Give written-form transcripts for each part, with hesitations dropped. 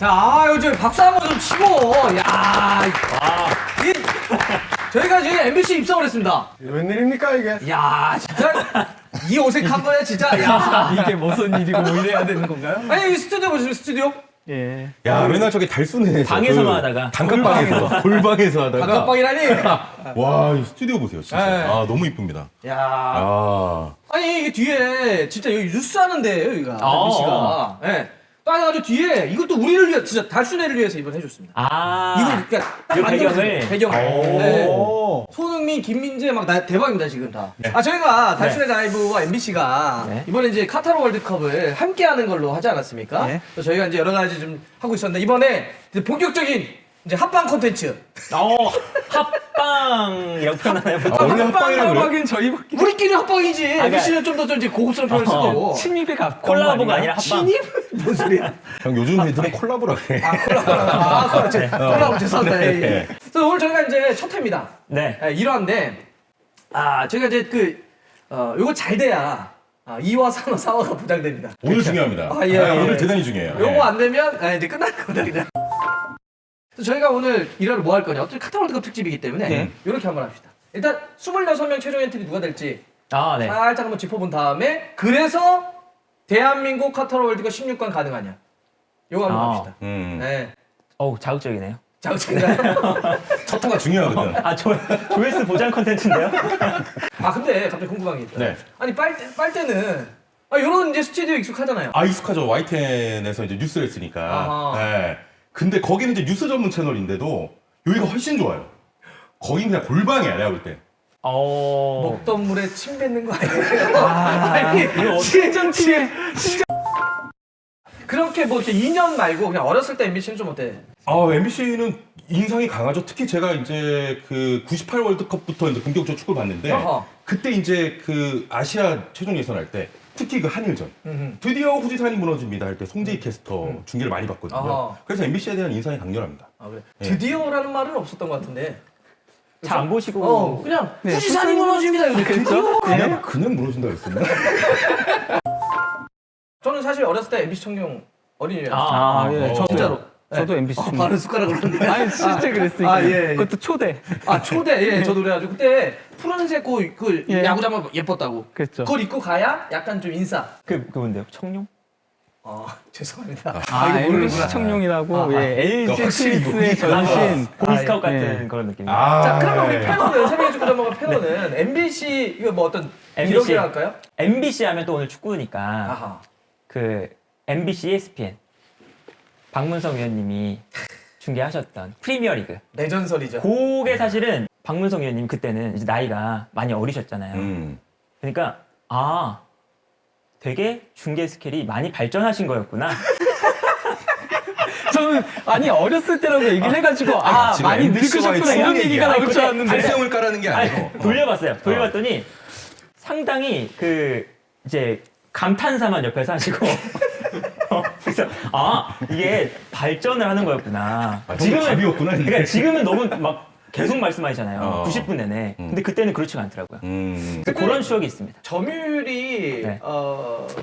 자, 요즘 박수 한번 좀 치고, 야, 저희가 지금 MBC 입성을 했습니다. 웬일입니까 이게? 야, 진짜 이 어색한 거야, 진짜. 야, 이게 무슨 일이고 뭐 이래야 되는 건가요? 아니 이 스튜디오 보시면 스튜디오 예. 야 맨날 저기 달순에 방에서만 하다가. 단칸방에서 골방에서 하다가 단칸방이라니. 와, 이 스튜디오 보세요, 진짜. 네. 아, 너무 이쁩니다. 야, 아, 아니 이게 뒤에 진짜 여기 뉴스 하는데요, 여기가 MBC가. 예. 아주 뒤에 이것도 우리를 위해 진짜 달순애를 위해서 이번 해줬습니다. 아. 이거 그러니까 딱 이 만들어진 배경을? 배경. 네. 손흥민, 김민재 막 대박입니다 지금 다. 아 저희가 달순애 라이브와 MBC가 네. 이번에 이제 카타르 월드컵을 함께하는 걸로 하지 않았습니까? 네. 그래서 저희가 이제 여러 가지 좀 하고 있었는데 이번에 이제 본격적인 이제 합방 콘텐츠. 합방이라고 표현하나요? 원래 합방이라고 그래요? 하긴 저희밖에 우리끼리 합방이지. 그러니까- MBC는 좀 더 이제 고급스러운 표현을 쓸 거고. 침입에 가까운 콜라보가 아니라 합방. 신입? 뭔 소리야? 형 요즘 애들은 콜라보라 그래. 콜라보 죄송합니다. 예, 예. 그래서 오늘 저희가 이제 첫 회입니다. 네. 1화인데, 저희가 이제 요거 잘 돼야 2화, 3화, 4화가 보장됩니다. 오늘 중요합니다. 아, 예, 예. 오늘 대단히 중요해요. 요거 안 되면 이제 끝나는 겁니다, 그냥. 그래서 저희가 오늘 1화를 뭐 할 거냐. 어차피 카타르 월드컵 특집이기 때문에 이렇게 한번 합시다. 일단 26명 최종 엔트리 누가 될지 아, 네. 살짝 한번 짚어본 다음에 그래서 대한민국 카타르 월드컵 16강 가능하냐. 요거 한번 아. 합시다. 네. 어우, 자극적이네요. 자극적인가요? 첫 화가 중요하거든. 아, 조회수 보장 컨텐츠인데요? 근데 갑자기 궁금한 게 있다. 네. 아니 빨대는 요런 이제 스튜디오 익숙하잖아요. 아, 익숙하죠. YTN에서 이제 뉴스를 했으니까. 아하. 네. 근데 거기는 이제 뉴스 전문 채널인데도 여기가 훨씬 좋아요. 거긴 그냥 골방이야, 내가 볼 때. 먹던 물에 침 뱉는 거 아니에요? 아니 이거 진짜 그렇게 뭐 이렇게 2년 말고 그냥 어렸을 때 MBC는 좀 어때? MBC는 인상이 강하죠. 특히 제가 이제 그 98 월드컵부터 이제 본격적으로 축구를 봤는데 어허. 그때 이제 그 아시아 최종 예선할 때 특히 그 한일전 음흠. 드디어 후지산이 무너집니다 할 때 송재희 캐스터 중계를 많이 봤거든요. 어허. 그래서 MBC에 대한 인상이 강렬합니다. 그래. 네. 드디어라는 말은 없었던 것 같은데. 잘 안 보시고. 그냥 네, 후지산이 무너집니다. 이렇게 드디어. 그냥 무너진다 그랬었나? 저는 사실 어렸을 때 MBC 청룡 어린이였어요. 아, 예. 진짜로. 저도 MBC 바른 숟가락으로 그런데. 아니 진짜 그랬으니까. 예, 예. 그것도 초대. 초대, 저도 그래가지고 그때 푸른색 그 예. 야구장만 예뻤다고. 그랬죠. 그걸 입고 가야 약간 좀 인싸. 그분데요? 청룡? 죄송합니다. 아, 이거 MBC 청룡이라고 LG 트윈스의 전신. 보이스카우트 예. 같은 그런 느낌. 자, 그러면 우리 예. 패널은 세계 축구 전문가 패널은 MBC 이거 뭐 어떤 MBC. 기록이라 할까요? MBC 하면 또 오늘 축구니까 아하. 그 MBC ESPN 박문성 위원님이 중계하셨던 프리미어리그. 내전설이죠. 그게 사실은 박문성 위원님 그때는 이제 나이가 많이 어리셨잖아요. 그러니까 되게 중계 스킬이 많이 발전하신 거였구나. 저는 아니 어렸을 때라고 얘기를 해가지고 지금 많이 MBC 와의 늙으셨구나 이런 추억 얘기가 얘기야. 나올 줄 알았는데. 발성을 까라는 게 아니고. 돌려봤어요. 돌려봤더니 상당히 그 이제 감탄사만 옆에서 하시고 그래서 이게 발전을 하는 거였구나. 지금은 답이었구나. 그러니까 지금은 너무 막 계속 말씀하시잖아요. 90분 내내. 음. 근데 그때는 그렇지가 않더라고요. 그래서 그런 추억이 있습니다. 점유율이 네.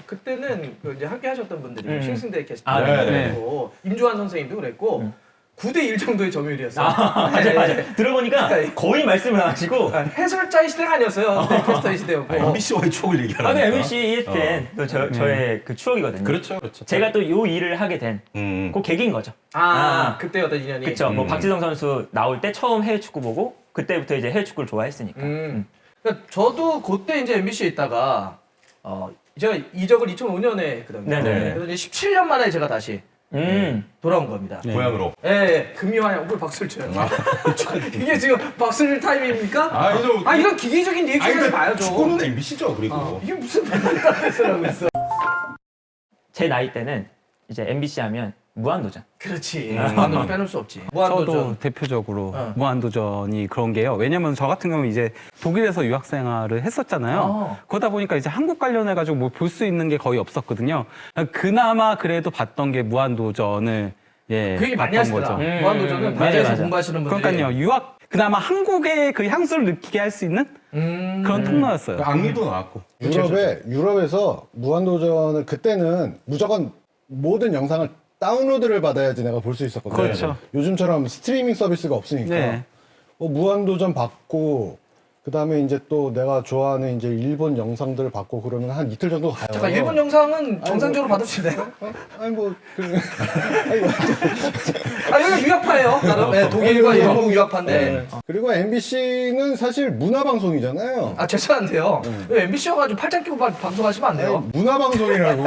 그때는 그 이제 함께 하셨던 분들이 신승대 캐스터 아, 네, 그랬고 임주환 선생님도 그랬고 9대1 정도의 점유율이었어요. 맞아요. 들어보니까 거의 말씀을 안 하시고 해설자의 시대가 아니었어요. 캐스터의 시대였고. MBC와의 추억을 얘기하는 근데 MBC ESPN 또 저의 그 추억이거든요. 그렇죠. 제가 또 요 일을 하게 된 그 계기인 거죠. 그때 어떤 인연이. 그쵸. 뭐 박지성 선수 나올 때 처음 해외 축구 보고 그때부터 이제 해외 축구를 좋아했으니까. 그러니까 저도 그때 이제 MBC에 있다가 제가 이적을 2005년에 했거든요. 네네. 그래서 이제 17년 만에 제가 다시 돌아온 겁니다. 고향으로. 예, 금요한 왜 박수를 쳐요? 이게 지금 박수를 타임입니까? 이런 기계적인 리액션을 봐야죠. 축구는 MBC죠, 그리고. 이게 무슨 말을 있어? 제 나이 때는 이제 MBC 하면 무한도전. 그렇지. 무한도전 빼놓을 수 없지. 무한도전. 저도 대표적으로 무한도전이 그런 게요. 왜냐면 저 같은 경우는 이제 독일에서 유학 생활을 했었잖아요. 그러다 보니까 이제 한국 관련해가지고 뭐 볼 수 있는 게 거의 없었거든요. 그나마 그래도 봤던 게 무한도전을 그 얘기 많이 봤던 하시더라. 거죠. 무한도전은 맞아요, 국제에서 맞아요. 공부하시는 분들이. 그러니까요. 유학 그나마 한국의 그 향수를 느끼게 할 수 있는 그런 통로였어요. 악리도 나왔고. 유럽에서 무한도전을 그때는 무조건 모든 영상을 다운로드를 받아야지 내가 볼 수 있었거든요. 그렇죠. 요즘처럼 스트리밍 서비스가 없으니까 네. 무한도전 받고 그다음에 이제 또 내가 좋아하는 이제 일본 영상들 받고 그러면 한 이틀 정도 가요. 잠깐 일본 영상은 정상적으로 받을 수 있나요? 아니 뭐 아 여기가 유학파예요. 나름 네, 독일과 영국 유학파인데. 그리고 MBC는 사실 문화 방송이잖아요. 아 죄송한데요. 왜 MBC여가지고 팔짱 끼고 방송하시면 안 돼요? 문화 방송이라고.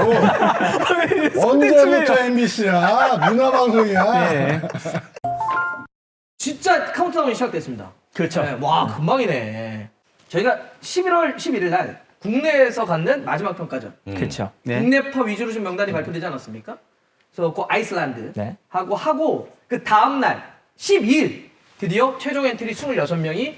언제부터 MBC야? 문화 방송이야. 네. 진짜 카운트다운이 시작됐습니다. 그렇죠. 네, 와 금방이네. 저희가 11월 11일 날 국내에서 갖는 마지막 평가전. 그렇죠. 네. 국내파 위주로 좀 명단이 발표되지 않았습니까? 그래서 그 아이슬란드 네. 하고 그 다음 날 12일 드디어 최종 엔트리 26명이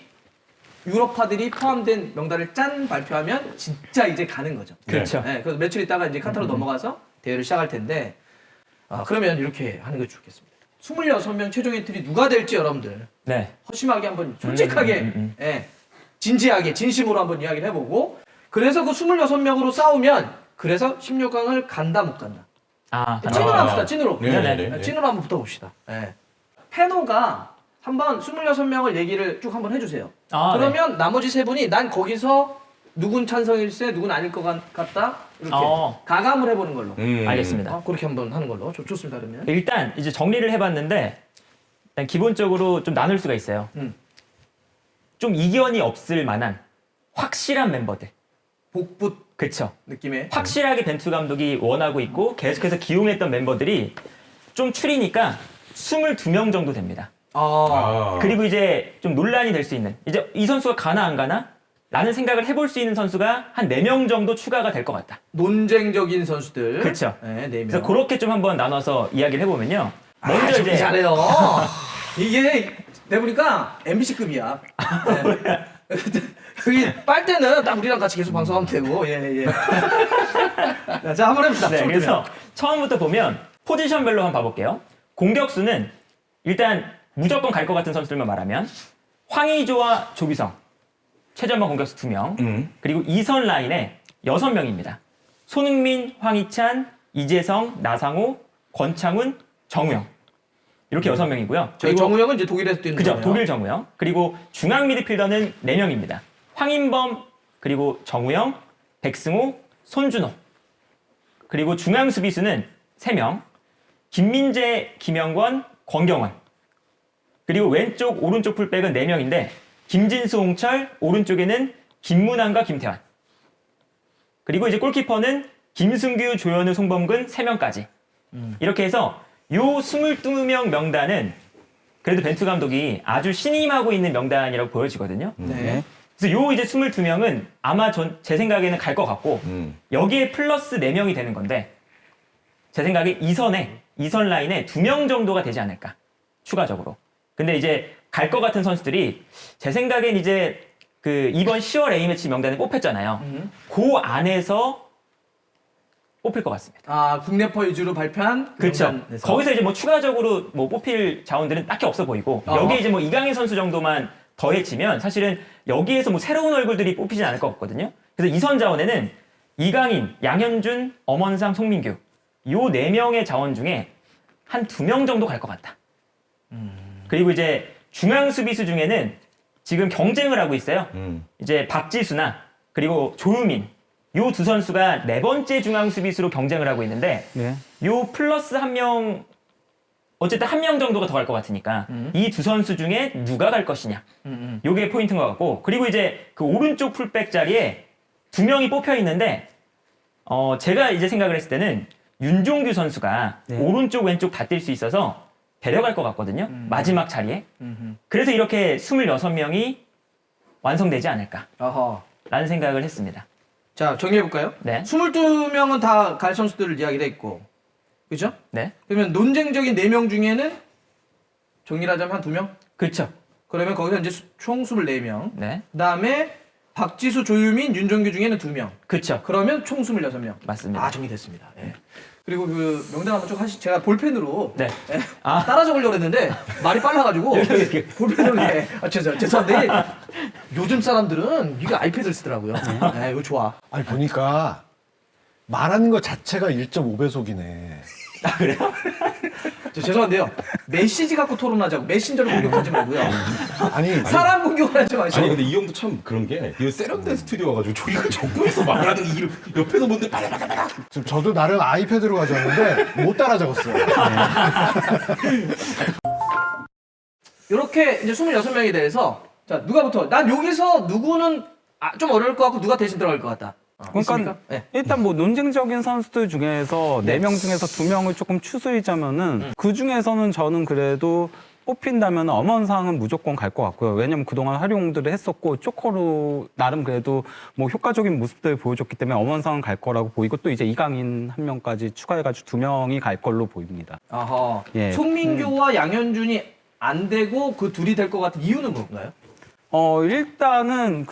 유럽파들이 포함된 명단을 짠 발표하면 진짜 이제 가는 거죠. 그렇죠. 네, 그래서 며칠 있다가 이제 카타르로 넘어가서 대회를 시작할 텐데 그러면 이렇게 하는 게 좋겠습니다. 26명 최종 엔트리 누가 될지 여러분들 네. 허심하게 한번 솔직하게 예, 진지하게 진심으로 한번 이야기를 해보고 그래서 그 26명으로 싸우면 그래서 16강을 간다 못 간다. 아, 찐으로 합시다. 찐으로. 네네네. 찐으로 한번 붙어봅시다. 예. 페노가 한번 26명을 얘기를 쭉 한번 해주세요. 아, 그러면 나머지 세 분이 난 거기서 누군 찬성일세, 누군 아닐 것 같다 이렇게 가감을 해보는 걸로. 알겠습니다. 그렇게 한번 하는 걸로. 좋습니다. 그러면. 일단 이제 정리를 해봤는데 일단 기본적으로 좀 나눌 수가 있어요. 좀 이견이 없을 만한 확실한 멤버들. 복붙 그쵸. 느낌의. 확실하게 벤투 감독이 원하고 있고 계속해서 기용했던 멤버들이 좀 추리니까 22명 정도 됩니다. 그리고 이제 좀 논란이 될 수 있는 이제 이 선수가 가나 안 가나? 라는 생각을 해볼 수 있는 선수가 한 4명 정도 추가가 될 것 같다. 논쟁적인 선수들. 그쵸. 네, 4명. 그래서 그렇게 좀 한번 나눠서 이야기를 해보면요. 먼저 이제 잘해요. 이게 내보니까 MBC급이야. 여기 빨대는 딱 우리랑 같이 계속 방송하면 되고. 예. 자, 한번 해봅시다. 네, 그래서 처음부터 보면 포지션별로 한번 봐볼게요. 공격수는 일단 무조건 갈 것 같은 선수들만 말하면 황의조와 조규성, 최전방 공격수 2명, 그리고 2선 라인에 6명입니다. 손흥민, 황희찬, 이재성, 나상호, 권창훈, 정우영. 이렇게 6명이고요. 저희 정우영은 이제 독일에서 뛰는 그죠, 거예요. 독일 정우영. 그리고 중앙 미드필더는 4명입니다. 황인범, 그리고 정우영, 백승호, 손준호. 그리고 중앙 수비수는 3명. 김민재, 김영권, 권경원. 그리고 왼쪽, 오른쪽 풀백은 4명인데 김진수, 홍철, 오른쪽에는 김문환과 김태환. 그리고 이제 골키퍼는 김승규, 조현우, 송범근 3명까지. 이렇게 해서 요 22명 명단은 그래도 벤투 감독이 아주 신임하고 있는 명단이라고 보여지거든요. 네. 그래서 요 이제 22명은 아마 제 생각에는 갈 것 같고 여기에 플러스 4명이 되는 건데 제 생각에 2선 라인에 2명 정도가 되지 않을까. 추가적으로. 근데 이제 갈 것 같은 선수들이 제 생각엔 이제 그 이번 10월 A매치 명단에 뽑혔잖아요. 그 안에서 뽑힐 것 같습니다. 국내파 위주로 발표한 그렇죠. 명단에서. 거기서 이제 뭐 추가적으로 뭐 뽑힐 자원들은 딱히 없어 보이고 여기 이제 뭐 이강인 선수 정도만 더해지면 사실은 여기에서 뭐 새로운 얼굴들이 뽑히진 않을 것 같거든요. 그래서 2선 자원에는 이강인, 양현준, 엄원상, 송민규 요 4명의 자원 중에 한 2명 정도 갈 것 같다. 그리고 이제 중앙 수비수 중에는 지금 경쟁을 하고 있어요. 이제 박지수나 그리고 조유민 요 두 선수가 4번째 중앙 수비수로 경쟁을 하고 있는데 네. 요 플러스 1명 어쨌든 1명 정도가 더 갈 것 같으니까 이 두 선수 중에 누가 갈 것이냐 요게 포인트인 것 같고 그리고 이제 그 오른쪽 풀백 자리에 2명이 뽑혀 있는데 제가 이제 생각을 했을 때는 윤종규 선수가 네. 오른쪽 왼쪽 다 뛸 수 있어서 데려갈 것 같거든요. 마지막 자리에. 그래서 이렇게 26명이 완성되지 않을까 아하. 라는 생각을 했습니다. 자, 정리해볼까요? 네. 22명은 다 갈 선수들을 이야기를 했고. 그죠? 네. 그러면 논쟁적인 4명 중에는 정리를 하자면 한 2명? 그렇죠. 그러면 거기서 이제 총 24명. 네. 그 다음에 박지수, 조유민, 윤종규 중에는 2명. 그렇죠. 그러면 총 26명. 맞습니다. 정리됐습니다. 예. 그리고 그 명단 한번 쭉 제가 볼펜으로 네. 예, 따라 적으려고 했는데 말이 빨라가지고 볼펜으로 죄송한데 요즘 사람들은 이게 아이패드를 쓰더라고요. 이거 좋아. 아니 보니까 말하는 것 자체가 1.5배속이네. 아, 그래요? 죄송한데요. 메시지 갖고 토론하자고 메신저로 공격하지 말고요. 아니 사람 공격을 하지 마시고. 아니 근데 이 형도 참 그런 게 이거 세련된 스튜디오 와가지고 저희가 적고에서 말하는 이 옆에서 뭔데 빨라빨라 지금 저도 나름 아이패드로 가져왔는데 못 따라 적었어요. 이렇게 이제 26명에 대해서 자 누가부터 난 여기서 누구는 좀 어려울 것 같고 누가 대신 들어갈 것 같다. 그러니까 있습니까? 네. 일단 뭐 논쟁적인 선수들 중에서 4명 중에서 2명을 조금 추수이자면은 그 중에서는 저는 그래도 뽑힌다면 엄원상은 무조건 갈 것 같고요. 왜냐면 그동안 활용들을 했었고 쪼커로 나름 그래도 뭐 효과적인 모습들을 보여줬기 때문에 엄원상은 갈 거라고 보이고 또 이제 이강인 한 명까지 추가해가지고 2명이 갈 걸로 보입니다. 아하. 예. 송민규와 양현준이 안 되고 그 둘이 될 것 같은 이유는 뭔가요? 일단은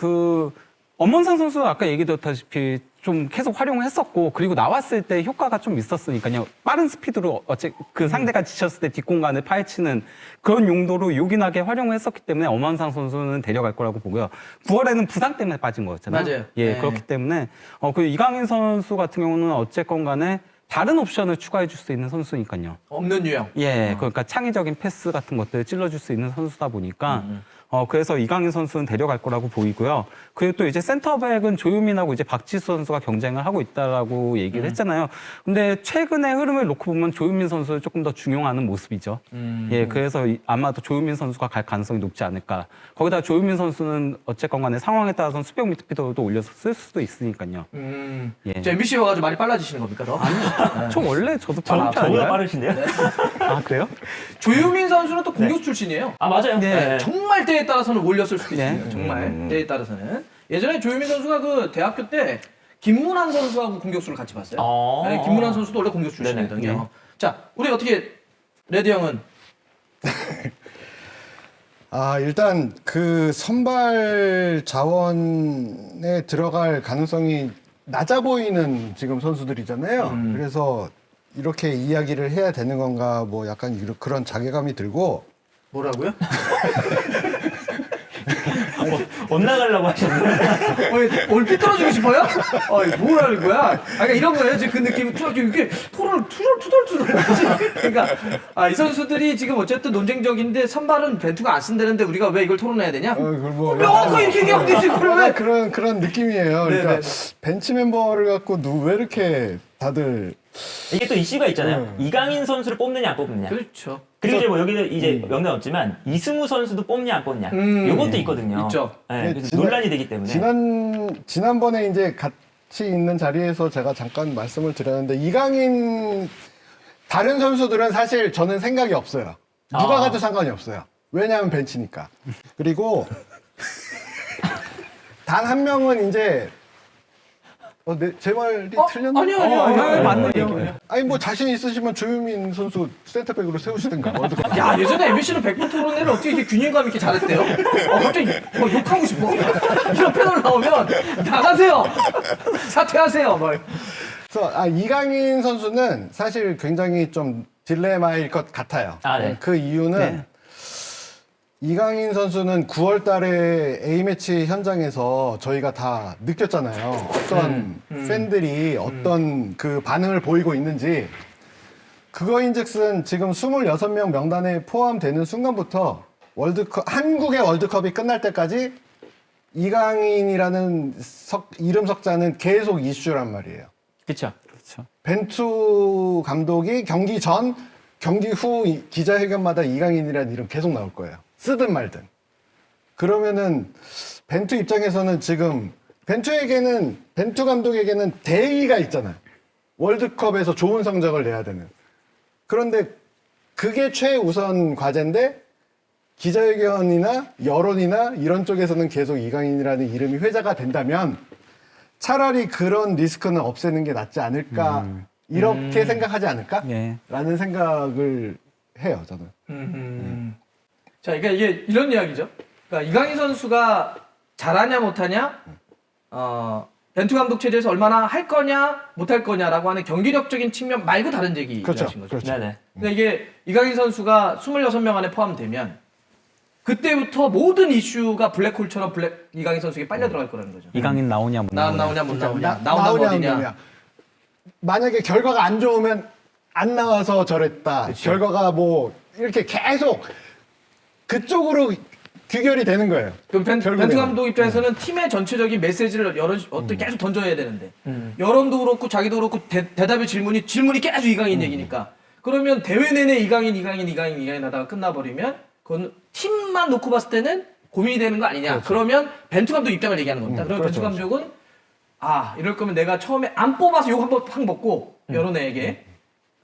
엄원상 선수가 아까 얘기 드렸다시피 좀 계속 활용을 했었고 그리고 나왔을 때 효과가 좀 있었으니까요. 빠른 스피드로 그 상대가 지쳤을 때 뒷공간을 파헤치는 그런 용도로 요긴하게 활용을 했었기 때문에 엄원상 선수는 데려갈 거라고 보고요. 9월에는 부상 때문에 빠진 거였잖아요. 맞아요. 예, 네. 그렇기 때문에 그 이강인 선수 같은 경우는 어쨌건 간에 다른 옵션을 추가해 줄 수 있는 선수니까요. 없는 유형. 예, 그러니까 창의적인 패스 같은 것들을 찔러줄 수 있는 선수다 보니까 그래서 이강인 선수는 데려갈 거라고 보이고요. 그리고 또 이제 센터백은 조유민하고 이제 박지수 선수가 경쟁을 하고 있다라고 얘기를 했잖아요. 근데 최근의 흐름을 놓고 보면 조유민 선수를 조금 더 중용하는 모습이죠. 예, 그래서 아마도 조유민 선수가 갈 가능성이 높지 않을까. 거기다 조유민 선수는 어쨌건 간에 상황에 따라서는 수비형 미드필더도 올려서 쓸 수도 있으니까요. 예. 저 MBC 와가지고 많이 빨라지시는 겁니까 더? 저 원래 저도 빠른 편 저보다 아닌가요? 빠르신데요? 아, 그래요? 조유민 선수는 또 공격 출신이에요. 아, 맞아요. 네. 정말 때에 따라서는 올렸을 수도 네. 있습니다. 정말 때에 따라서는. 예전에 조유민 선수가 그 대학교 때 김문환 선수하고 공격수를 같이 봤어요. 아. 네, 김문환 선수도 원래 공격 출신이거든요. 네네. 자, 우리 어떻게 레드 형은 일단 그 선발 자원에 들어갈 가능성이 낮아 보이는 지금 선수들이잖아요. 그래서 이렇게 이야기를 해야 되는 건가 뭐 약간 그런 자괴감이 들고 뭐라고요? 엇나가려고 하셨는데. 오늘 삐뚤어지고 싶어요? 뭐라는 거야? 그러니까 이런 거예요. 지금 그 느낌, 이렇게 토론을 투덜투덜 하지. 그러니까, 이 선수들이 지금 어쨌든 논쟁적인데 선발은 벤투가 안 쓴다는데 우리가 왜 이걸 토론해야 되냐? 그걸 뭐 명확하게 이렇게 얘기하면 되지, 그러면. 그런 느낌이에요. 그러니까 네네. 벤치 멤버를 갖고 왜 이렇게 다들 이게 또 이슈가 있잖아요. 이강인 선수를 뽑느냐 안 뽑느냐. 그렇죠. 그리고 이제 뭐 여기는 이제 명단 없지만 이승우 선수도 뽑냐 안 뽑냐. 이것도 있거든요. 있죠. 네, 그래서 논란이 되기 때문에. 지난번에 이제 같이 있는 자리에서 제가 잠깐 말씀을 드렸는데 이강인 다른 선수들은 사실 저는 생각이 없어요. 누가 가도 상관이 없어요. 왜냐하면 벤치니까. 그리고 단 한 명은 이제 제 말이 틀렸나? 아니요. 맞는 얘기예요. 아니 뭐 자신 있으시면 조유민 선수 센터백으로 세우시든가. 월드컵. 야, 예전에 MBC는 100분 토론회를 어떻게 이렇게 균형감 있게 잘했대요? 갑자기 욕하고 싶어. 이런 패널 나오면 나가세요. 사퇴하세요. 그래서 이강인 선수는 사실 굉장히 좀 딜레마일 것 같아요. 네. 그 이유는 네. 이강인 선수는 9월 달에 A매치 현장에서 저희가 다 느꼈잖아요. 어떤 팬들이 어떤 그 반응을 보이고 있는지. 그거인즉슨 지금 26명 명단에 포함되는 순간부터 한국의 월드컵이 끝날 때까지 이강인이라는 이름 석자는 계속 이슈란 말이에요. 그렇죠. 벤투 감독이 경기 전, 경기 후 기자회견마다 이강인이라는 이름 계속 나올 거예요. 쓰든 말든. 그러면은 벤투 입장에서는 지금 벤투 감독에게는 대의가 있잖아요. 월드컵에서 좋은 성적을 내야 되는. 그런데 그게 최우선 과제인데 기자회견이나 여론이나 이런 쪽에서는 계속 이강인이라는 이름이 회자가 된다면 차라리 그런 리스크는 없애는 게 낫지 않을까 이렇게 생각하지 않을까? 예. 라는 생각을 해요, 저는. 자, 그러니까 이게 이런 이야기죠. 그러니까 이강인 선수가 잘하냐 못하냐, 벤투 감독 체제에서 얼마나 할 거냐 못할 거냐라고 하는 경기력적인 측면 말고 다른 얘기인 그렇죠. 거죠. 그렇죠. 네네. 근데 이게 이강인 선수가 26명 안에 포함되면 그때부터 모든 이슈가 블랙홀처럼 이강인 선수에게 빨려 들어갈 거라는 거죠. 이강인 나오냐 못 나오냐. 나오냐 못 나오냐, 나오냐, 나온다고 안 어디냐. 나오냐. 만약에 결과가 안 좋으면 안 나와서 저랬다. 결과가 뭐 이렇게 계속 그쪽으로 귀결이 되는 거예요. 그럼 벤투 결국에는. 감독 입장에서는 팀의 전체적인 메시지를 어떻게 계속 던져야 되는데 여론도 그렇고 자기도 그렇고 대답의 질문이 계속 이강인 얘기니까 그러면 대회 내내 이강인 하다가 끝나버리면 그건 팀만 놓고 봤을 때는 고민이 되는 거 아니냐. 그러면 벤투 감독 입장을 얘기하는 겁니다. 그러면 그렇죠, 벤투 감독은 이럴 거면 내가 처음에 안 뽑아서 욕 한번 팍 먹고 여론에게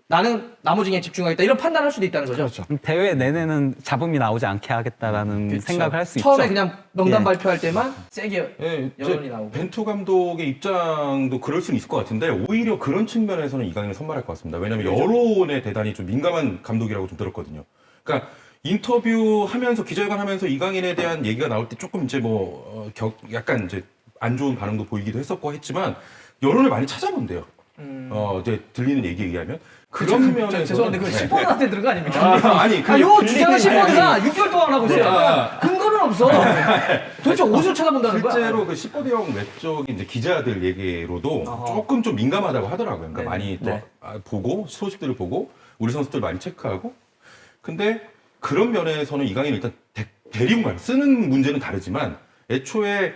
나는 나머지에 집중하겠다 이런 판단할 수도 있다는 거죠. 그렇죠. 대회 내내는 잡음이 나오지 않게 하겠다라는 그렇죠. 생각을 할 수 있죠. 처음에 그냥 명단 예. 발표할 때만 세게 예, 여론이 이제 나오고. 벤투 감독의 입장도 그럴 수는 있을 것 같은데 오히려 그런 측면에서는 이강인을 선발할 것 같습니다. 왜냐하면 여론에 대단히 좀 민감한 감독이라고 좀 들었거든요. 그러니까 인터뷰하면서 기자회견하면서 이강인에 대한 얘기가 나올 때 조금 이제 약간 이제 안 좋은 반응도 보이기도 했었고 했지만 여론을 많이 찾아본대요. 이제 들리는 얘기에 의하면 그런 면에서 죄송한데 그 10번한테 들은 거 아닙니까? 아니 요 주장은 10번이나 6개월 동안 하고 있어요. 근거는 없어. 도대체 어디서 찾아본다는 거야? 실제로 그 10버디형 외적인 이제 기자들 얘기로도 조금 좀 민감하다고 하더라고요. 그러니까 네. 많이 또 네. 보고 소식들을 보고 우리 선수들 많이 체크하고. 근데 그런 면에서는 이강인 일단 대리운관 쓰는 문제는 다르지만 애초에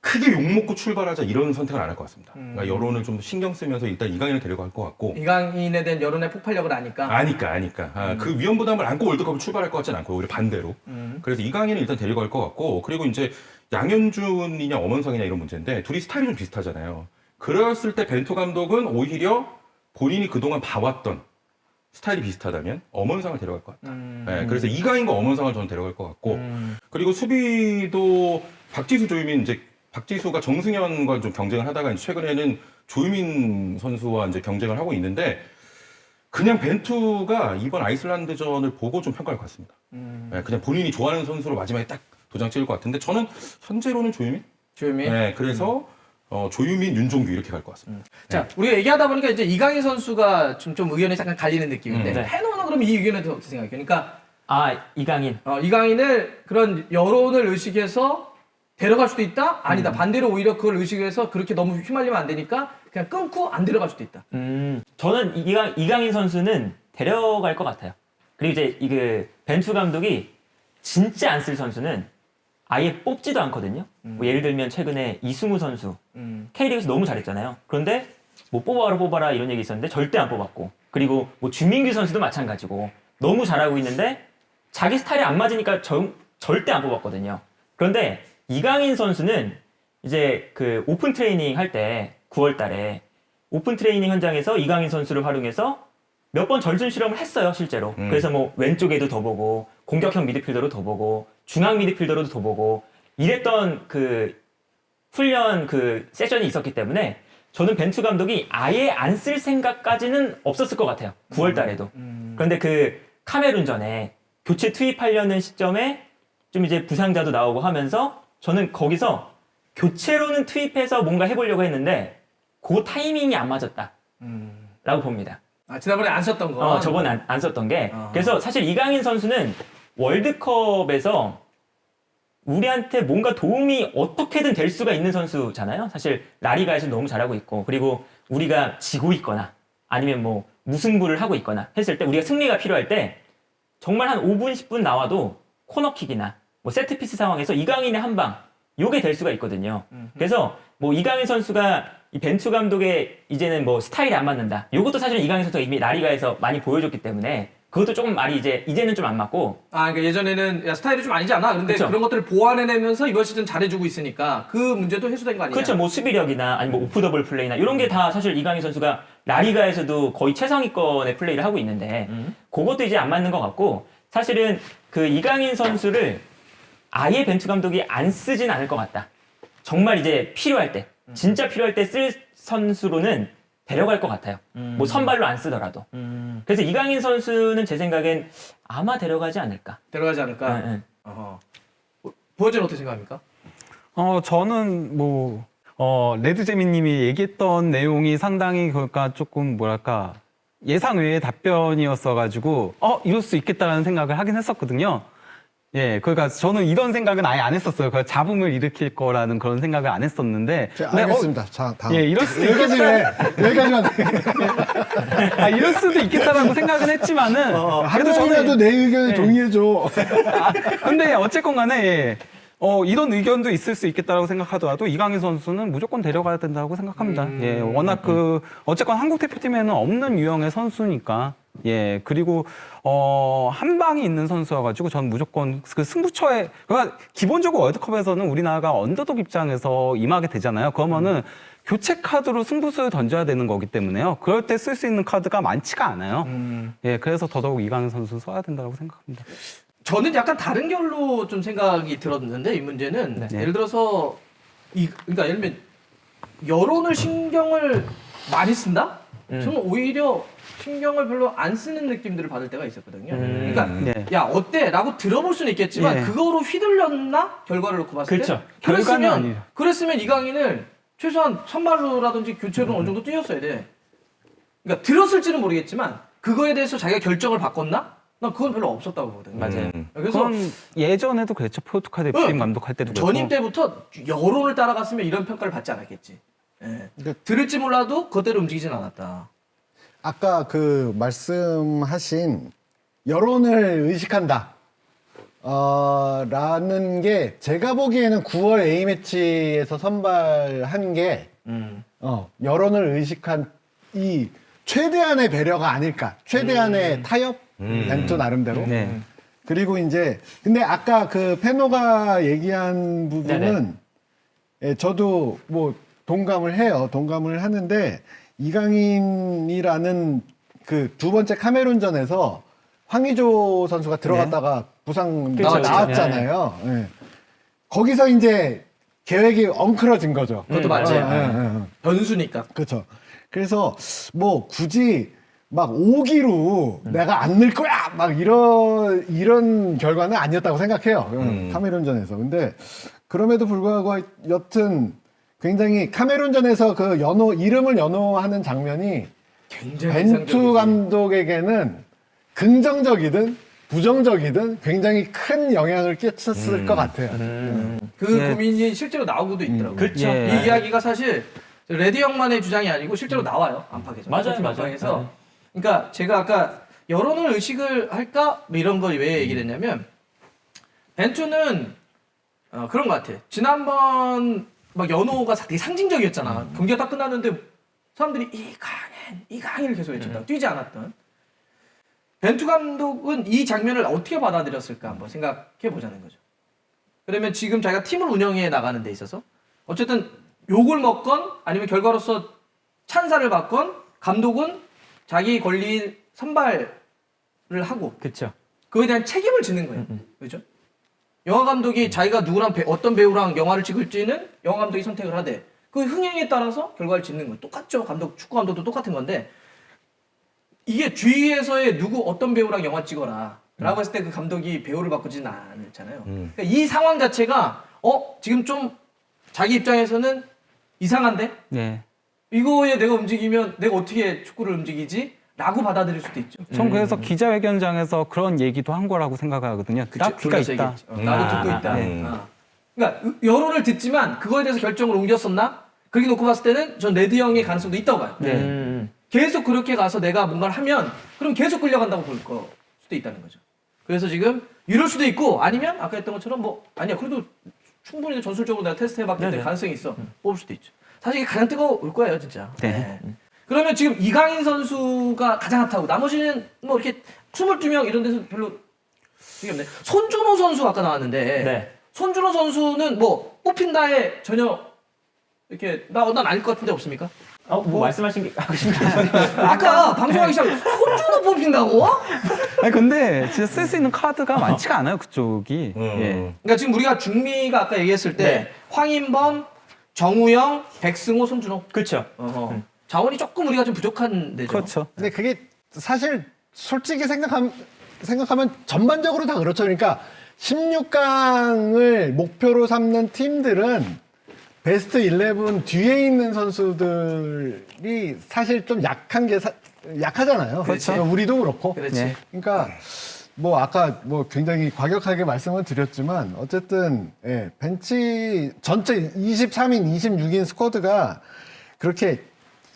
크게 욕먹고 출발하자 이런 선택은 안 할 것 같습니다. 그러니까 여론을 좀 신경 쓰면서 일단 이강인을 데려갈 것 같고. 이강인에 대한 여론의 폭발력을 아니까. 아니까. 그 위험 부담을 안고 월드컵을 출발할 것 같지는 않고 오히려 반대로. 그래서 이강인을 일단 데려갈 것 같고 그리고 이제 양현준이냐 엄원상이냐 이런 문제인데 둘이 스타일이 좀 비슷하잖아요. 그랬을 때 벤투 감독은 오히려 본인이 그동안 봐왔던 스타일이 비슷하다면 엄원상을 데려갈 것 같다. 네, 그래서 이강인과 엄원상을 저는 데려갈 것 같고 그리고 수비도 박지수, 조유민 이제 박지수가 정승현과 좀 경쟁을 하다가 이제 최근에는 조유민 선수와 이제 경쟁을 하고 있는데 그냥 벤투가 이번 아이슬란드전을 보고 좀 평가할 것 같습니다. 네, 그냥 본인이 좋아하는 선수로 마지막에 딱 도장 찍을 것 같은데 저는 현재로는 조유민? 조유민. 네, 그래서 조유민, 윤종규 이렇게 갈 것 같습니다. 자, 우리가 얘기하다 보니까 이제 이강인 선수가 좀 의견이 약간 갈리는 느낌인데 네. 팬호는 그럼 이 의견에 대해서 어떻게 생각해요? 그러니까 이강인. 이강인을 그런 여론을 의식해서 데려갈 수도 있다? 아니다. 반대로 오히려 그걸 의식해서 그렇게 너무 휘말리면 안 되니까 그냥 끊고 안 데려갈 수도 있다. 저는 이강인 선수는 데려갈 것 같아요. 그리고 이제 벤투 감독이 진짜 안 쓸 선수는 아예 뽑지도 않거든요. 뭐 예를 들면 최근에 이승우 선수 K리그에서 너무 잘했잖아요. 그런데 뭐 뽑아라 이런 얘기 있었는데 절대 안 뽑았고 그리고 뭐 주민규 선수도 마찬가지고 너무 잘하고 있는데 자기 스타일이 안 맞으니까 절대 안 뽑았거든요. 그런데 이강인 선수는 이제 그 오픈 트레이닝 할 때 9월 달에 오픈 트레이닝 현장에서 이강인 선수를 활용해서 몇 번 전술 실험을 했어요, 실제로. 그래서 뭐 왼쪽에도 더 보고 공격형 미드필더로 더 보고 중앙 미드필더로도 더 보고 이랬던 그 훈련 그 세션이 있었기 때문에 저는 벤투 감독이 아예 안 쓸 생각까지는 없었을 것 같아요. 9월 달에도. 그런데 그 카메룬전에 교체 투입하려는 시점에 좀 이제 부상자도 나오고 하면서 저는 거기서 교체로는 투입해서 뭔가 해보려고 했는데 그 타이밍이 안 맞았다 라고 봅니다. 지난번에 안 썼던 거. 저번에 안 썼던 게 그래서 사실 이강인 선수는 월드컵에서 우리한테 뭔가 도움이 어떻게든 될 수가 있는 선수잖아요. 사실 라리가에서 너무 잘하고 있고 그리고 우리가 지고 있거나 아니면 뭐 무승부를 하고 있거나 했을 때 우리가 승리가 필요할 때 정말 한 5분 10분 나와도 코너킥이나 뭐 세트피스 상황에서 이강인의 한 방 요게 될 수가 있거든요. 그래서 뭐 이강인 선수가 이 벤투 감독의 이제는 뭐 스타일이 안 맞는다. 요것도 사실은 이강인 선수가 이미 라리가에서 많이 보여줬기 때문에 그것도 조금 말이 이제는 좀 안 맞고. 그러니까 예전에는 야 스타일이 좀 아니지 않아? 근데 그쵸. 그런 것들을 보완해내면서 이번 시즌 잘해주고 있으니까 그 문제도 해소된 거 아니냐? 그렇죠. 뭐 수비력이나 아니면 뭐 오프 더블 플레이나 이런 게 다 사실 이강인 선수가 라리가에서도 거의 최상위권의 플레이를 하고 있는데 그것도 이제 안 맞는 것 같고 사실은 그 이강인 선수를 아예 벤투 감독이 안 쓰진 않을 것 같다. 정말 이제 필요할 때, 진짜 필요할 때 쓸 선수로는 데려갈 것 같아요. 뭐 선발로 안 쓰더라도. 그래서 이강인 선수는 제 생각엔 아마 데려가지 않을까. 데려가지 않을까? 응. 부원재는 어떻게 생각합니까? 저는 레드제미님이 얘기했던 내용이 상당히 그러니까 조금 뭐랄까 예상 외의 답변이었어가지고 이럴 수 있겠다라는 생각을 하긴 했었거든요. 예, 그러니까 저는 이런 생각은 아예 안 했었어요. 그 잡음을 일으킬 거라는 그런 생각을 안 했었는데. 자, 근데 알겠습니다. 자, 다음. 예, 이럴 수도 여기까지만. 아, 이럴 수도 있겠다라고 생각은 했지만은. 한 명이라도 내 의견에 동의해줘. 근데 어쨌건 간에, 예. 이런 의견도 있을 수 있겠다라고 생각하더라도 이강인 선수는 무조건 데려가야 된다고 생각합니다. 예, 워낙 어쨌건 한국 대표팀에는 없는 유형의 선수니까. 예, 그리고, 한 방이 있는 선수여가지고 전 무조건 그 승부처에, 그러니까 기본적으로 월드컵에서는 우리나라가 언더독 입장에서 임하게 되잖아요. 그러면은 교체 카드로 승부수를 던져야 되는 거기 때문에요. 그럴 때 쓸 수 있는 카드가 많지가 않아요. 예, 그래서 더더욱 이강인 선수 써야 된다고 생각합니다. 저는 약간 다른 결로 좀 생각이 들었는데 이 문제는 예를 들어서 그러니까 예를 들면 여론을 신경을 많이 쓴다? 저는 오히려 신경을 별로 안 쓰는 느낌들을 받을 때가 있었거든요. 그러니까 네. 야 어때? 라고 들어볼 수는 있겠지만 예. 그거로 휘둘렸나? 결과를 놓고 봤을 그렇죠. 때 결과는 아니에요. 그랬으면 이강인을 최소한 선발로라든지 교체로 어느 정도 뛰었어야 돼. 그러니까 들었을지는 모르겠지만 그거에 대해서 자기가 결정을 바꿨나? 난 그건 별로 없었다고 보거든요. 맞아요. 그래서 그건 예전에도 그랬죠. 포르투갈 대표팀 감독할 때도 그랬고. 전임 때부터 여론을 따라갔으면 이런 평가를 받지 않았겠지. 예. 들을지 몰라도 그대로 움직이진 않았다. 아까 그 말씀하신 여론을 의식한다. 라는 게 제가 보기에는 9월 A매치에서 선발한 게 여론을 의식한 이 최대한의 배려가 아닐까. 최대한의 타협? 벤투 나름대로. 네. 그리고 이제 근데 아까 그 페노가 얘기한 부분은 예, 저도 뭐 동감을 해요. 동감을 하는데 이강인이라는 그 두 번째 카메룬전에서 황의조 선수가 들어갔다가 부상 그렇죠, 나왔잖아요. 예. 거기서 이제 계획이 엉클어진 거죠. 그것도 맞지. 예. 변수니까. 그렇죠. 그래서 뭐 굳이 막 오기로 내가 안 넣을 거야 막 이런 결과는 아니었다고 생각해요. 카메룬전에서. 근데 그럼에도 불구하고 여튼 굉장히 카메룬전에서 그 이름을 연호하는 장면이 굉장히 벤투 인상적이지. 감독에게는 긍정적이든 부정적이든 굉장히 큰 영향을 끼쳤을 것 같아요. 그 네. 고민이 실제로 나오고도 있더라고요. 그렇죠. 이 이야기가 사실 레드 형만의 주장이 아니고 실제로 나와요. 안팎에서. 맞아요, 맞아요. 안팎에서. 그러니까 제가 아까 여론을 의식을 할까? 뭐 이런 걸 왜 얘기를 했냐면 벤투는 그런 것 같아. 지난번 막 연호가 되게 상징적이었잖아. 경기가 딱 끝났는데 사람들이 이강인을 계속 외쳤다. 뛰지 않았던. 벤투 감독은 이 장면을 어떻게 받아들였을까 한번 생각해 보자는 거죠. 그러면 지금 자기가 팀을 운영해 나가는 데 있어서 어쨌든 욕을 먹건 아니면 결과로서 찬사를 받건 감독은 자기 권리 선발을 하고 그렇죠. 그거에 대한 책임을 지는 거예요. 그렇죠? 영화 감독이 자기가 누구랑 어떤 배우랑 영화를 찍을지는 영화 감독이 선택을 하되 그 흥행에 따라서 결과를 짓는 거예요. 똑같죠. 축구 감독도 똑같은 건데 이게 주위에서의 어떤 배우랑 영화 찍어라 라고 했을 때 그 감독이 배우를 바꾸지는 않잖아요. 그러니까 이 상황 자체가 지금 좀 자기 입장에서는 이상한데 네. 이거에 내가 움직이면 내가 어떻게 축구를 움직이지? 라고 받아들일 수도 있죠. 전 그래서 기자회견장에서 그런 얘기도 한 거라고 생각하거든요. 나 귀가 그래서 있다. 얘기했지. 나도 듣고 있다. 네. 그러니까 여론을 듣지만 그거에 대해서 결정을 옮겼었나? 그렇게 놓고 봤을 때는 전 레드 형의 가능성도 있다고 봐요. 네. 계속 그렇게 가서 내가 뭔가를 하면 그럼 계속 끌려간다고 볼 수도 있다는 거죠. 그래서 지금 이럴 수도 있고 아니면 아까 했던 것처럼 뭐 아니야 그래도 충분히 전술적으로 내가 테스트 해봤기 때문에 네네. 가능성이 있어. 뽑을 수도 있죠. 사실 이게 가장 뜨거울 거예요 진짜. 네. 그러면 지금 이강인 선수가 가장 핫하고 나머지는 뭐 이렇게 22명 이런 데서 별로 이게 없네. 손준호 선수 아까 나왔는데 네. 손준호 선수는 뭐 뽑힌다에 전혀 이렇게 난 아닐 것 같은데 없습니까? 뭐 말씀하신 게 하고 싶은 게 아까 방송하기 시작에 손준호 뽑힌다고? 아니 근데 진짜 쓸 수 있는 카드가 많지가 않아요 그쪽이. 예. 그러니까 지금 우리가 중미가 아까 얘기했을 때 네. 황인범, 정우영, 백승호, 손준호. 그렇죠. 자원이 조금 우리가 좀 부족한 데죠. 그렇죠. 근데 그게 사실 솔직히 생각하면 전반적으로 다 그렇죠. 그러니까 16강을 목표로 삼는 팀들은 베스트 11 뒤에 있는 선수들이 사실 좀 약한 게 약하잖아요. 그렇지. 우리도 그렇고. 그렇지. 네. 그러니까 뭐 아까 뭐 굉장히 과격하게 말씀을 드렸지만 어쨌든 예, 벤치 전체 23인, 26인 스쿼드가 그렇게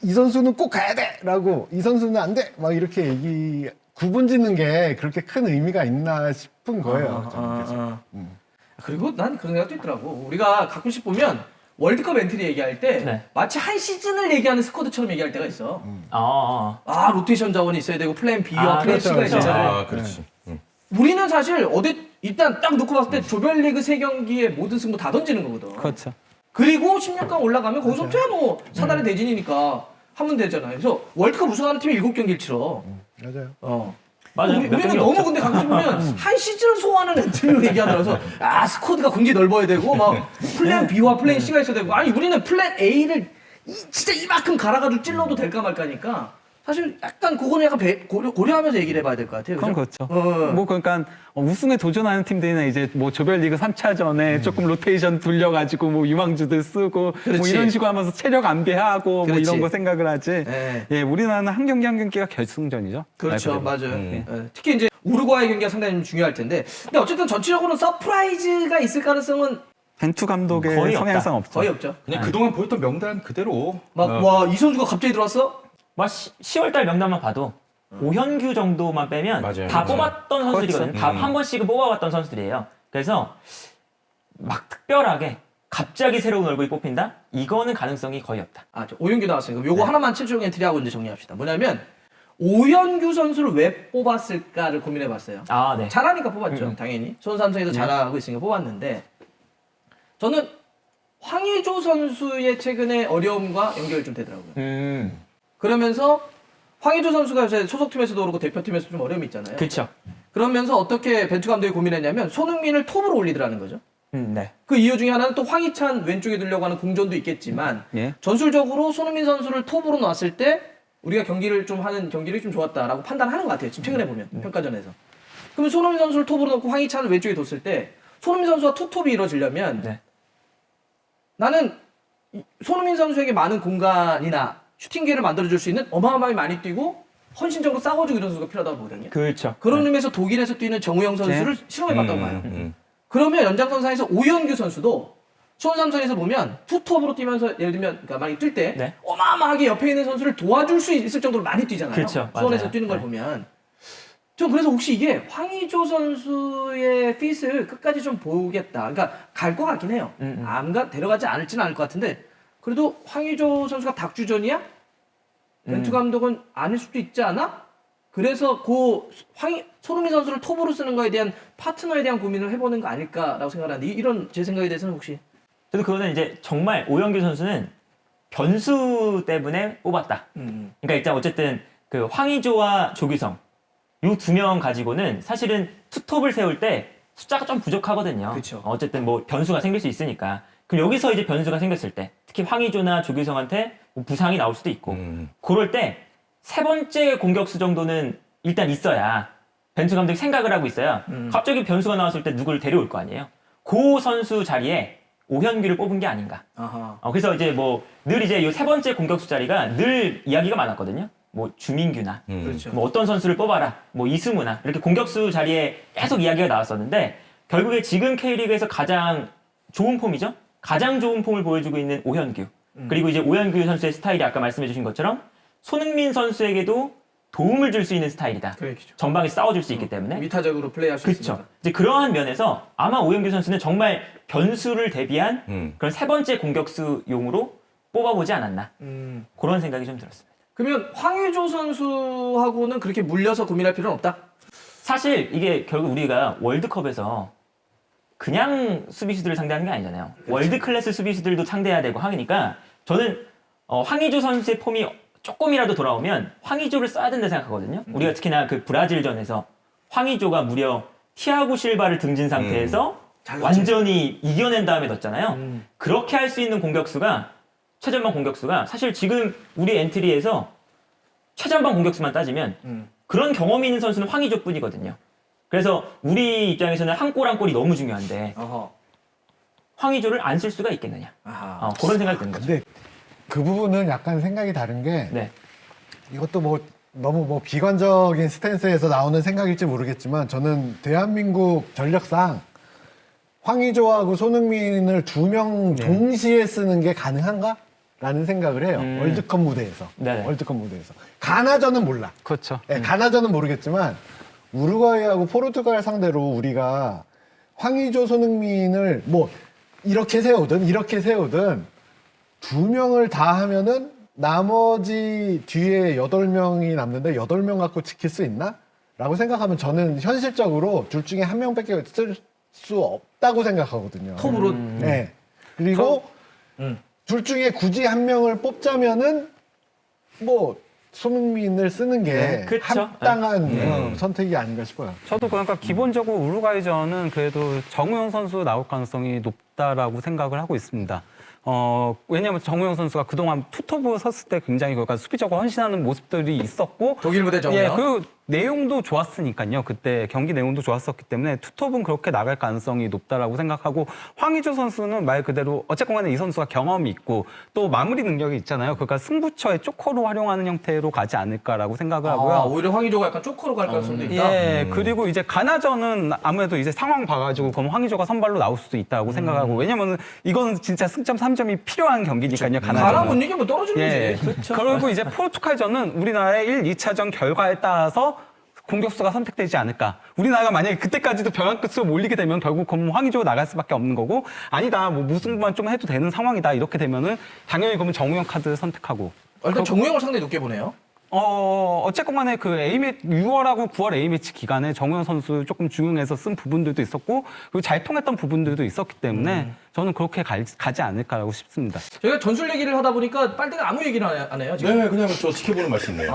이 선수는 꼭 가야 돼라고 이 선수는 안 돼 막 이렇게 구분 짓는 게 그렇게 큰 의미가 있나 싶은 거예요. 저는 계속. 그리고 난 그런 생각도 있더라고. 우리가 가끔씩 보면 월드컵 엔트리 얘기할 때 네. 마치 한 시즌을 얘기하는 스쿼드처럼 얘기할 때가 있어. 로테이션 자원이 있어야 되고 플랜 B와 플랜 그렇죠, C가 그렇죠. 있어야 돼. 아, 그렇지. 우리는 사실 일단 딱 놓고 봤을 때 조별리그 3경기에 모든 승부 다 던지는 거거든. 그렇죠. 그리고 16강 올라가면 거기서부터야 뭐 사단의 대진이니까 하면 되잖아요. 그래서 월드컵 우승하는 팀이 7경기를 치러. 맞아요. 맞아요. 몇 우리는 경기 너무 없죠. 근데 가끔 보면 한 시즌을 소화하는 엔트리로 얘기하더라고서 스쿼드가 굉장히 넓어야 되고 막 플랜 B와 플랜 C가 있어야 되고 아니 우리는 플랜 A를 진짜 이만큼 갈아가지고 찔러도 될까 말까니까 사실 약간 그거는 약간 고려하면서 얘기를 해봐야 될 것 같아요. 그건 그죠? 그렇죠. 뭐 그러니까 우승에 도전하는 팀들이나 이제 뭐 조별리그 3차전에 조금 로테이션 돌려가지고 뭐 유망주들 쓰고 뭐 그렇지. 이런 식으로 하면서 체력 안배하고 뭐 그렇지. 이런 거 생각을 하지. 네. 예, 우리나라는 한 경기 한 경기가 결승전이죠. 그렇죠. 말 그대로. 맞아요. 예. 특히 이제 우루과이 경기가 상당히 중요할 텐데 근데 어쨌든 전체적으로는 서프라이즈가 있을 가능성은 벤투 감독의 거의 성향상 없죠. 거의 없죠. 그냥 그동안 보였던 명단 그대로. 와 이 선수가 갑자기 들어왔어? 10월달 명단만 봐도 오현규 정도만 빼면 맞아요. 다 맞아요. 뽑았던 선수들이거든요. 그렇죠. 다 한 번씩은 뽑아왔던 선수들이에요. 그래서 막 특별하게 갑자기 새로운 얼굴이 뽑힌다? 이거는 가능성이 거의 없다. 오현규 나왔으니까 요거 하나만 최종 엔트리하고 이제 정리합시다. 뭐냐면 오현규 선수를 왜 뽑았을까를 고민해봤어요. 네. 잘하니까 뽑았죠. 당연히. 손삼성에서 잘하고 있으니까 뽑았는데 저는 황의조 선수의 최근의 어려움과 연결이 좀 되더라고요. 그러면서 황의조 선수가 요새 소속팀에서도 그렇고 대표팀에서도 좀 어려움이 있잖아요. 그렇죠. 그러면서 어떻게 벤투 감독이 고민했냐면 손흥민을 톱으로 올리더라는 거죠. 네. 그 이유 중에 하나는 또 황희찬 왼쪽에 들려고 하는 공전도 있겠지만 예. 전술적으로 손흥민 선수를 톱으로 놨을 때 우리가 경기를 좀 좋았다라고 판단하는 것 같아요. 지금 최근에 보면 평가전에서. 그러면 손흥민 선수를 톱으로 놓고 황희찬을 왼쪽에 뒀을 때 손흥민 선수와 투톱이 이루어지려면 네. 나는 손흥민 선수에게 많은 공간이나 슈팅 기회를 만들어줄 수 있는 어마어마하게 많이 뛰고 헌신적으로 싸워주고 이런 선수가 필요하다고 보거든요. 그렇죠. 그런 의미에서 독일에서 뛰는 정우영 선수를 실험해봤다고 봐요. 그러면 연장선상에서 오현규 선수도 수원삼성에서 보면 투톱으로 뛰면서 예를 들면 그러니까 많이 뛸 때 네. 어마어마하게 옆에 있는 선수를 도와줄 수 있을 정도로 많이 뛰잖아요. 그렇죠. 수원에서 맞아요. 뛰는 걸 네. 보면 저 그래서 혹시 이게 황의조 선수의 핏을 끝까지 좀 보겠다. 그러니까 갈 것 같긴 해요. 데려가지 않을지는 않을 것 같은데 그래도 황의조 선수가 닭주전이야? 벤투 감독은 아닐 수도 있지 않아? 그래서 손흥민 선수를 톱으로 쓰는 거에 대한 파트너에 대한 고민을 해보는 거 아닐까라고 생각하는데 이런 제 생각에 대해서는 혹시 저도 그거는 이제 정말 오현규 선수는 변수 때문에 뽑았다. 그러니까 일단 어쨌든 그 황의조와 조규성 이 두 명 가지고는 사실은 투톱을 세울 때 숫자가 좀 부족하거든요. 그쵸. 어쨌든 뭐 변수가 생길 수 있으니까. 그럼 여기서 이제 변수가 생겼을 때 특히 황의조나 조규성한테 뭐 부상이 나올 수도 있고 그럴 때 세 번째 공격수 정도는 일단 있어야 벤투 감독이 생각을 하고 있어야 갑자기 변수가 나왔을 때 누구를 데려올 거 아니에요. 그 선수 자리에 오현규를 뽑은 게 아닌가. 아하. 그래서 이제 뭐 늘 이제 이 세 번째 공격수 자리가 늘 이야기가 많았거든요. 뭐 주민규나 그렇죠. 뭐 어떤 선수를 뽑아라, 뭐 이승우나 이렇게 공격수 자리에 계속 이야기가 나왔었는데 결국에 지금 K리그에서 가장 좋은 폼이죠. 가장 좋은 폼을 보여주고 있는 오현규. 그리고 이제 오현규 선수의 스타일이 아까 말씀해주신 것처럼 손흥민 선수에게도 도움을 줄 수 있는 스타일이다. 그렇죠. 전방에 싸워줄 수 있기 때문에. 위타적으로 플레이할 수 그렇죠. 있으니까. 이제 그러한 면에서 아마 오현규 선수는 정말 변수를 대비한 그런 세 번째 공격수용으로 뽑아보지 않았나. 그런 생각이 좀 들었습니다. 그러면 황의조 선수하고는 그렇게 물려서 고민할 필요는 없다? 사실 이게 결국 우리가 월드컵에서 그냥 수비수들을 상대하는 게 아니잖아요. 월드 클래스 수비수들도 상대해야 되고 하니까 저는 황의조 선수의 폼이 조금이라도 돌아오면 황의조를 써야 된다 생각하거든요. 우리가 특히나 그 브라질전에서 황의조가 무려 티아고 실바를 등진 상태에서 완전히 이겨낸 다음에 넣었잖아요. 그렇게 할 수 있는 공격수가 최전방 공격수가 사실 지금 우리 엔트리에서 최전방 공격수만 따지면 그런 경험이 있는 선수는 황의조뿐이거든요. 그래서 우리 입장에서는 한 골 한 골이 너무 중요한데 어허. 황의조를 안 쓸 수가 있겠느냐. 아하. 그런 생각이 드는 거죠. 근데 그 부분은 약간 생각이 다른 게 네. 이것도 뭐 너무 뭐 비관적인 스탠스에서 나오는 생각일지 모르겠지만 저는 대한민국 전력상 황의조하고 손흥민을 두 명 동시에 쓰는 게 가능한가? 라는 생각을 해요. 월드컵 무대에서. 네. 월드컵 무대에서. 가나전은 몰라. 그렇죠. 네, 가나전은 모르겠지만 우루과이하고 포르투갈 상대로 우리가 황의조, 손흥민을 뭐 이렇게 세우든 두 명을 다 하면은 나머지 뒤에 8명이 남는데 8명 갖고 지킬 수 있나? 라고 생각하면 저는 현실적으로 둘 중에 한 명밖에 쓸 수 없다고 생각하거든요. 톱으로. 네. 그리고 둘 중에 굳이 한 명을 뽑자면은 뭐 손흥민을 쓰는 게 그쵸. 합당한 선택이 아닌가 싶어요. 저도 그러니까 기본적으로 우루과이전은 그래도 정우영 선수 나올 가능성이 높다라고 생각을 하고 있습니다. 왜냐하면 정우영 선수가 그동안 투톱으로 섰을 때 굉장히 그러니까 수비적으로 헌신하는 모습들이 있었고 독일 무대 정우영. 예, 그 내용도 좋았으니까요. 그때 경기 내용도 좋았었기 때문에 투톱은 그렇게 나갈 가능성이 높다라고 생각하고 황의조 선수는 말 그대로 어쨌건 간에 이 선수가 경험이 있고 또 마무리 능력이 있잖아요. 그러니까 승부처의 쪼커로 활용하는 형태로 가지 않을까라고 생각을 하고요. 오히려 황의조가 약간 쪼커로 갈 가능성도 있다. 예, 그리고 이제 가나전은 아무래도 이제 상황 봐가지고 그럼 황의조가 선발로 나올 수도 있다고 생각하고 왜냐면은 이거는 진짜 승점 3점이 필요한 경기니까요. 가나 가나전은. 못 이기면 떨어지는 예. 거지. 그리고 이제 포르투갈전은 우리나라의 1, 2차전 결과에 따라서 공격수가 선택되지 않을까. 우리나라가 만약에 그때까지도 벼랑 끝으로 몰리게 되면 결국 그럼 황의조가 나갈 수밖에 없는 거고 아니다. 뭐 무승부만 좀 해도 되는 상황이다. 이렇게 되면은 당연히 그러면 정우영 카드 선택하고. 일단 정우영을 상당히 높게 보네요. 어쨌건 간에 그 A매치, 6월하고 9월 A매치 기간에 정우영 선수 조금 중용해서 쓴 부분들도 있었고, 그리고 잘 통했던 부분들도 있었기 때문에 저는 그렇게 가지 않을까라고 싶습니다. 저희가 전술 얘기를 하다 보니까 빨대가 아무 얘기를 안 해요, 지금. 네, 그냥 저 지켜보는 맛이네요.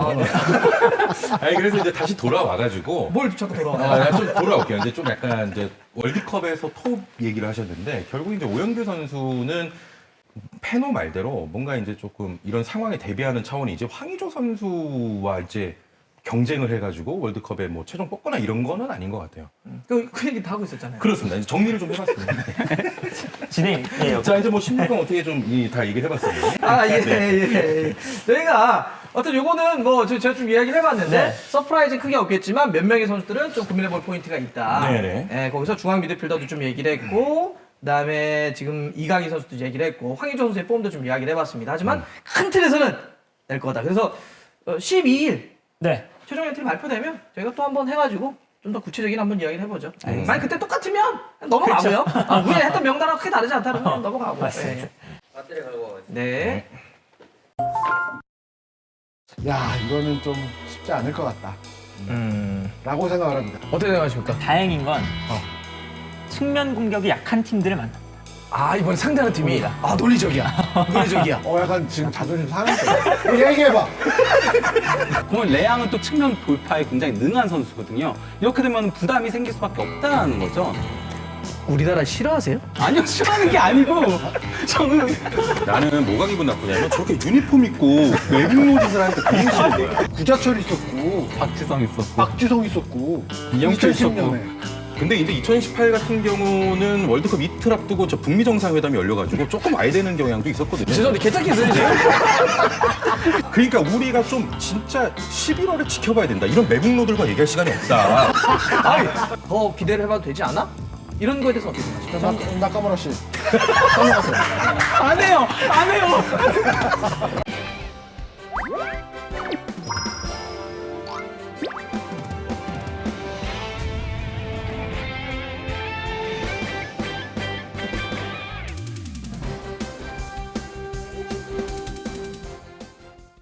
아니, 그래서 이제 다시 돌아와가지고. 뭘 자꾸 돌아와. 좀 돌아올게요. 이제 좀 약간 이제 월드컵에서 톱 얘기를 하셨는데, 결국 이제 오영규 선수는 페노 말대로 뭔가 이제 조금 이런 상황에 대비하는 차원이 이제 황의조 선수와 이제 경쟁을 해가지고 월드컵에 뭐 최종 뽑거나 이런 거는 아닌 것 같아요. 그 얘기 다 하고 있었잖아요. 그렇습니다. 이제 정리를 좀 해봤습니다. 진행해요. 자, 이제 뭐 16강 어떻게 좀 다 얘기를 해봤어요. 예. 저희가 어떤 요거는 뭐 제가 좀 이야기를 해봤는데 네. 서프라이즈 크게 없겠지만 몇 명의 선수들은 좀 고민해볼 포인트가 있다. 네네. 예, 거기서 중앙 미드필더도 좀 얘기를 했고 그다음에 지금 이강인 선수도 얘기를 했고 황의조 선수의 폼도 좀 이야기를 해봤습니다. 하지만 큰 틀에서는 낼 거다. 그래서 12일 네. 최종 엔트리 발표되면 저희가 또 한번 해가지고 좀 더 구체적인 한번 이야기를 해보죠. 만약 그때 똑같으면 넘어가고요. 우리 했던 명단하고 크게 다르지 않다면 넘어가고. 맞습니다. 네. 야, 이거는 좀 쉽지 않을 것 같다. 라고 생각을 합니다. 어떻게 생각하십니까? 다행인 건 측면 공격이 약한 팀들을 만난다. 아 이번에 상대하는 팀이 논리적이야. 논리적이야. 약간 지금 자존심 상했어요. 얘기해봐. 그러면 레앙은 또 측면 돌파에 굉장히 능한 선수거든요. 이렇게 되면 부담이 생길 수밖에 없다는 거죠. 우리나라 싫어하세요? 아니요, 싫어하는 게 아니고 저는 나는 뭐가 기분 나쁘냐면 저렇게 유니폼 입고 외국 짓을 하니까 되게 싫은 거야. 구자철 있었고, 박지성 있었고 박지성 있었고, 이영표 2010년에. 근데 이제 2018 같은 경우는 월드컵 이틀 앞두고 저 북미 정상회담이 열려가지고 조금 와야 되는 경향도 있었거든요. 죄송한데 개짝이었어요 지금? 그러니까 우리가 좀 진짜 11월에 지켜봐야 된다. 이런 매국노들과 얘기할 시간이 없다. 아니 더 기대를 해봐도 되지 않아? 이런 거에 대해서 어떻게 생각하십니까? 나카무라 씨. 안 해요.